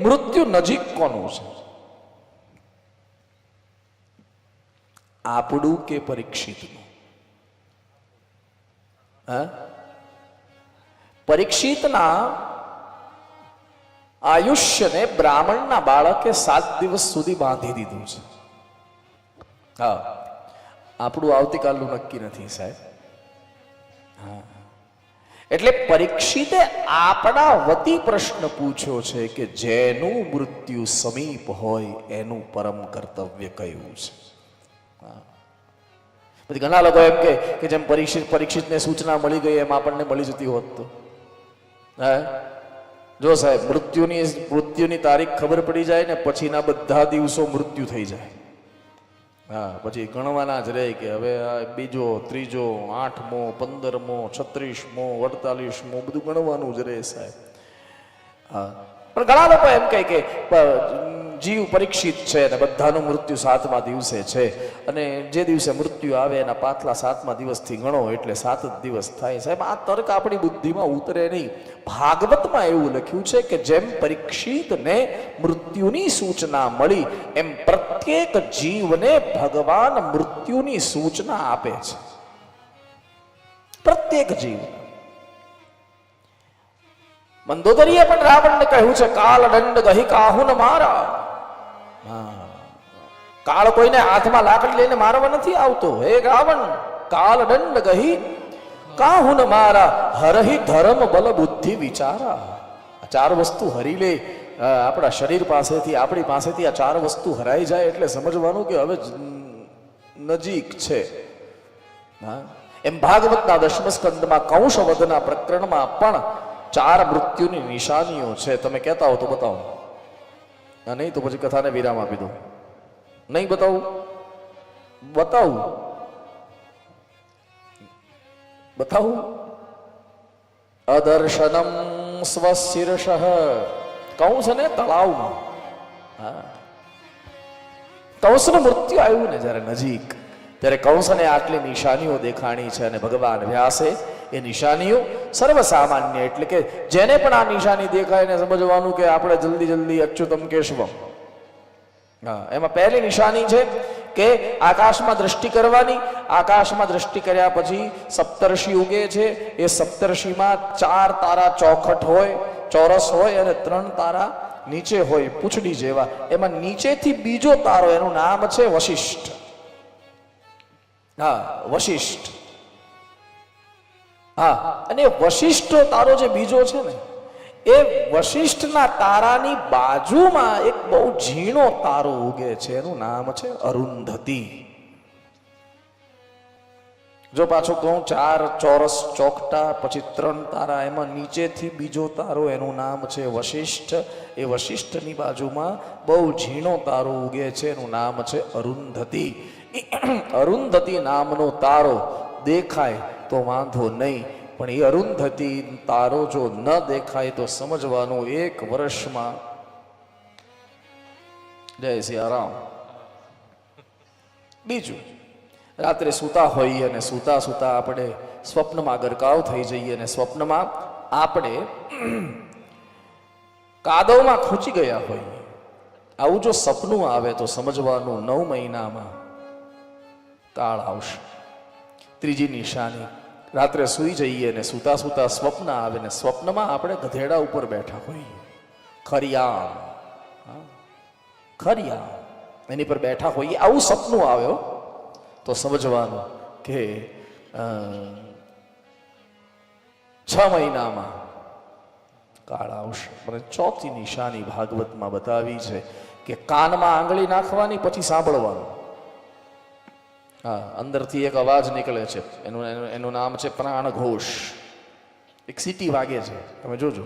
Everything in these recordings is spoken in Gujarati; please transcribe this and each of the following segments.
મૃત્યુ નજીક કોનું છે? આપણું કે પરીક્ષિતનું? હા, પરીક્ષિતના આયુષ્યને બ્રાહ્મણના બાળકે 7 દિવસ સુધી બાંધી દીધું છે. હા, આપણું આવતીકાલનું નક્કી નથી સાહેબ. હા, એટલે પરીક્ષિતે આપણા વતી પ્રશ્ન પૂછ્યો છે કે જેનું મૃત્યુ સમીપ હોય એનું પરમ કર્તવ્ય કયું છે? પછી ઘણા લોકો એમ કે જેમ પરીક્ષિતને સૂચના મળી ગઈ એમ આપણને મળી જતી હોત તો. હે, જો સાહેબ, મૃત્યુની તારીખ ખબર પડી જાય ને પછીના બધા દિવસો મૃત્યુ થઈ જાય. હા, પછી ગણવાના જ રહે કે હવે બીજો, ત્રીજો, 8મો, 15મો, 36મો, 48મો બધું ગણવાનું જ રહે સાહેબ. હા, પણ ઘણા લોકો એમ કહે કે જીવ પરીક્ષિત છે અને બધાનું મૃત્યુ 7મા દિવસે છે અને જે દિવસે મૃત્યુ આવે એના પાછલા 7મા દિવસથી ગણો એટલે 7 જ દિવસ થાય. સાહેબ, આ તર્ક આપણી બુદ્ધિમાં ઉતરે નહીં. ભાગવતમાં એવું લખ્યું છે કે જેમ પરીક્ષિતને મૃત્યુની સૂચના મળી એમ પ્રત્યેક જીવને ભગવાન મૃત્યુની સૂચના આપે છે. પ્રત્યેક જીવ. મંદોદરીએ પણ રાવણને કહ્યું છે કાળ દંડ ગહી કાહુન મારા. કાળ કોઈને હાથમાં લાકડી લઈને મારવા નથી આવતો. હે રાવણ, કાળ દંડ ગહી કાહુન મારા, હરહી ધર્મ બલ બુદ્ધિ વિચારા. આ 4 વસ્તુ હરી લે આપણા શરીર પાસેથી, આપણી પાસેથી આ 4 વસ્તુ હરાઈ જાય એટલે સમજવાનું કે હવે નજીક છે. હા, એમ ભાગવતના 10મ સ્કંદમાં કંસવધના પ્રકરણમાં પણ 4 મૃત્યુની નિશાનીઓ છે. તમે કહેતા હો તો બતાવો, નહીં તો પછી કથાને વિરામ આપી દો. નહીં બતાવું? બતાવું. અદર્શનમ સ્વશિરષ, કંસને તળાવમાં. હા, કંસનું મૃત્યુ આવ્યું ને જ્યારે નજીક, ત્યારે કંસને આટલી નિશાનીઓ દેખાણી છે અને ભગવાન વ્યાસે એ નિશાનીઓ સર્વસામાન્ય એટલે કે જેને પણ આ નિશાની દેખાય ને સમજવાનું કે આપણે જલ્દી અચ્યુતમ કેશવમ. હા, એમાં પહેલી નિશાની છે કે આકાશમાં દ્રષ્ટિ કરવાની. આકાશમાં દ્રષ્ટિ કર્યા પછી સપ્તર્ષિ ઉગે છે. એ સપ્તર્ષિમાં 4 તારા ચોખટ હોય, ચોરસ હોય અને 3 તારા નીચે હોય પૂંછડી જેવા. એમાં નીચેથી બીજો તારો, એનું નામ છે વશિષ્ઠ. હા, વશિષ્ઠ. હા, અને વશિષ્ઠ તારો જે બીજો છે ને, એ વશિષ્ઠના તારાની બાજુમાં એક બહુ ઝીણો તારો ઉગે છે. એનું નામ છે અરુંધતી. જો પાછું કહું, 4 ચોરસ ચોકટા પછી 3 તારા, એમાં નીચેથી બીજો તારો, એનું નામ છે વશિષ્ઠ. એ વશિષ્ઠની બાજુમાં બહુ ઝીણો તારો ઉગે છે. એનું નામ છે અરુંધતી. અરુંધતી નામનો તારો દેખાય તો વાંધો નહીં, પણ એ અરુંધતી તારો જો ન દેખાય તો સમજવાનું 1 વર્ષમાં. જય સિયારામ. બીજું, રાત્રે સૂતા હોઈએ અને સૂતા આપણે સ્વપ્નમાં ગરકાવ થઈ જઈએ અને સ્વપ્નમાં આપણે કાદવમાં ખૂંચી ગયા હોઈએ. આવું જો સપનું આવે તો સમજવાનું 9 મહિનામાં કાળ આવશે. ત્રીજી નિશાની, રાત્રે સૂઈ જઈએ અને સૂતા સ્વપ્ન આવે ને સ્વપ્નમાં આપણે ગધેડા ઉપર બેઠા હોઈએ. ખરિયામ એની પર બેઠા હોઈએ. આવું સપનું આવ્યો તો સમજવાનું કે 6 મહિનામાં કાળ આવશે. અને ચોથી નિશાની ભાગવતમાં બતાવી છે કે કાનમાં આંગળી નાખવાની પછી સાંભળવાનું. હા, અંદરથી એક અવાજ નીકળે છે. એનું નામ છે પ્રાણ ઘોષ. એક સીટી વાગે છે. તમે જોજો,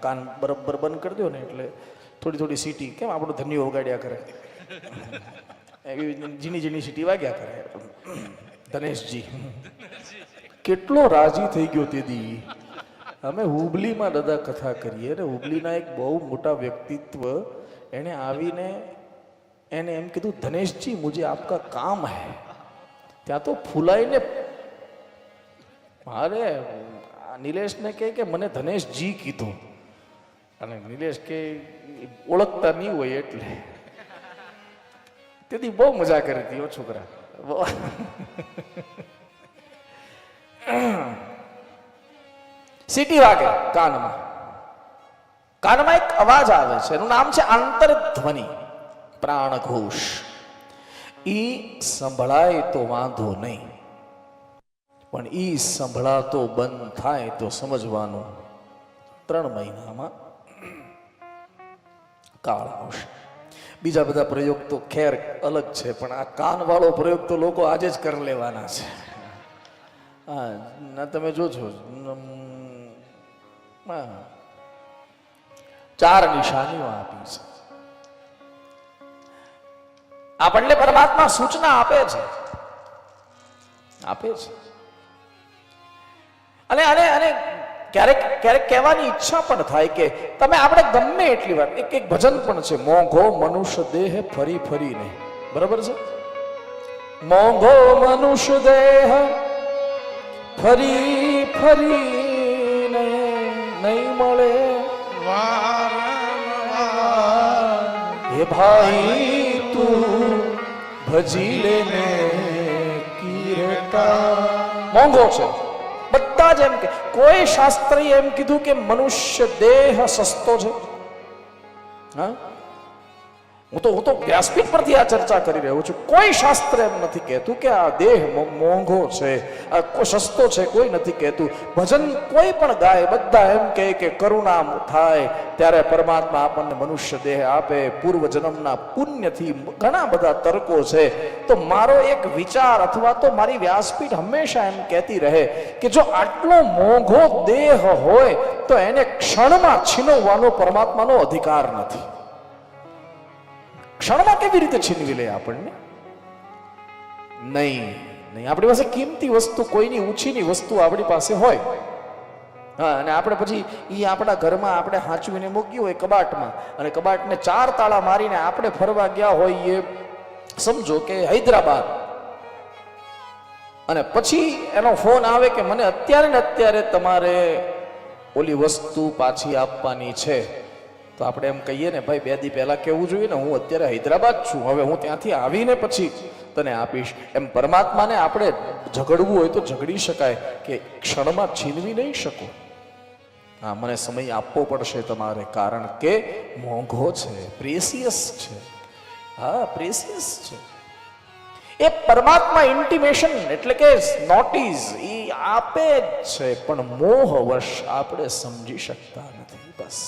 કાન બરાબર બંધ કરી દો ને એટલે થોડી સીટી, કેમ આપણું ધન્યો વગાડ્યા કરે એવી ઝીણી સીટી વાગ્યા કરે. ધનેશજી કેટલો રાજી થઈ ગયો તેદી. અમે હુબલીમાં દાદા કથા કરીએ ને હુબલીના એક બહુ મોટા વ્યક્તિત્વ એને આવીને એને એમ કીધું, ધનેશજી મુझे आपका काम है. ત્યાં તો ફૂલાઈને મારે નિલેશને કહે કે મને ધનેશજી કીધું. અને નિલેશ કે ઓળખતા નહીં હોય એટલે તેથી બહુ મજા કરી હતી છોકરા. સીટી વાગે કાનમાં, કાનમાં એક અવાજ આવે છે, એનું નામ છે આંતરધ્વનિ, પ્રાણઘોષ. ઈ સંભળાય તો વાંધો નહીં, પણ ઈ સંભળાતો બંધ થાય તો સમજવાનું 3 મહિનામાં કાળ આવશે. બીજા બધા પ્રયોગ તો ખેર અલગ છે, પણ આ કાન વાળો પ્રયોગ તો લોકો આજે જ કરી લેવાના છે. હા ના, તમે જોજો 4 નિશાનીઓ આપી છે. આપણને પરમાત્મા સૂચના આપે છે, અને અને અને ક્યારેક ક્યારેક કહેવાની ઈચ્છા પણ થાય કે તમે આપણે ગમે એટલી વાર, એક ભજન પણ છે, મોંઘો મનુષ્ય દેહ ફરી ફરીને, બરાબર છે? મોંઘો મનુષ્ય દેહ ફરી ફરીને નહીં મળે હે ભાઈ તું ભજી લેને કીર્તા. મોંઘો છે. બધા જ એમ કે, કોઈ શાસ્ત્રીએ એમ કીધું કે મનુષ્ય દેહ સસ્તો છે? હા, હું તો વ્યાસપીઠ પરથી આ ચર્ચા કરી રહ્યો છું. કોઈ શાસ્ત્ર એમ નથી કહેતું કે આ દેહ મોંઘો છે, આ સસ્તો છે, કોઈ નથી કહેતું. ભજન કોઈ પણ ગાય, બધા એમ કહે કે કરુણા થાય ત્યારે પરમાત્મા આપણને મનુષ્ય દેહ આપે, પૂર્વ જન્મના પુણ્યથી, ઘણા બધા તર્કો છે. તો મારો એક વિચાર અથવા તો મારી વ્યાસપીઠ હંમેશા એમ કહેતી રહે કે જો આટલો મોંઘો દેહ હોય તો એને ક્ષણમાં છીનવવાનો પરમાત્માનો અધિકાર નથી. ક્ષણમાં કેવી રીતે છીનવી લે આપણને? નહીં. આપણી પાસે કિંમતી વસ્તુ, કોઈની ઊંચીની વસ્તુ આપણી પાસે હોય, હા, અને આપણે પછી એ આપણા ઘરમાં આપણે હાંચવીને મૂકી હોય કબાટમાં, અને કબાટને 4 તાળા મારીને આપણે ફરવા ગયા હોઈએ, સમજો કે હૈદરાબાદ, અને પછી એનો ફોન આવે કે મને અત્યારે ને અત્યારે તમારે ઓલી વસ્તુ પાછી આપવાની છે. તો આપણે એમ કહીએ ને, ભાઈ 2 દી પહેલા કહેવું જોઈએ ને, હું અત્યારે હૈદરાબાદ છું, હવે હું ત્યાંથી આવીને પછી તને આપીશ. એમ પરમાત્માને આપણે ઝઘડવું હોય તો ઝઘડી શકાય, કે ક્ષણમાં છીનવી નહીં શકો. હા, મને સમય આપવો પડશે તમારે, કારણ કે મોંઘો છે, પ્રેસિયસ છે. હા, પ્રેસિયસ છે. એ પરમાત્મા ઇન્ટિમેશન એટલે કે નોટિસ એ આપે જ છે, પણ મોહવશ આપણે સમજી શકતા નથી. બસ